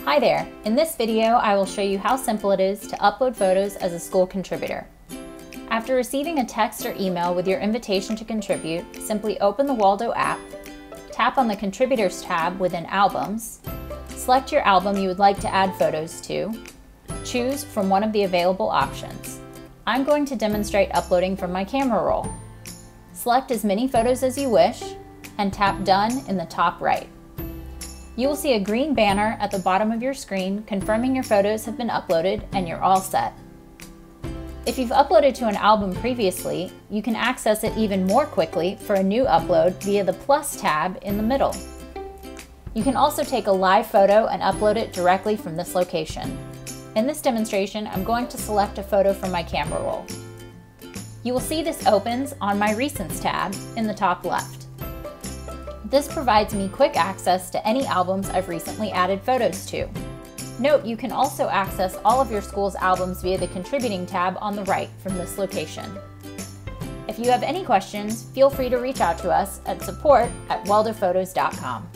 Hi there! In this video, I will show you how simple it is to upload photos as a school contributor. After receiving a text or email with your invitation to contribute, simply open the Waldo app, tap on the Contributors tab within Albums, select your album you would like to add photos to, choose from one of the available options. I'm going to demonstrate uploading from my camera roll. Select as many photos as you wish, and tap Done in the top right. You will see a green banner at the bottom of your screen confirming your photos have been uploaded and you're all set. If you've uploaded to an album previously, you can access it even more quickly for a new upload via the Plus tab in the middle. You can also take a live photo and upload it directly from this location. In this demonstration, I'm going to select a photo from my camera roll. You will see this opens on my Recents tab in the top left. This provides me quick access to any albums I've recently added photos to. Note you can also access all of your school's albums via the Contributing tab on the right from this location. If you have any questions, feel free to reach out to us at support@waldophotos.com.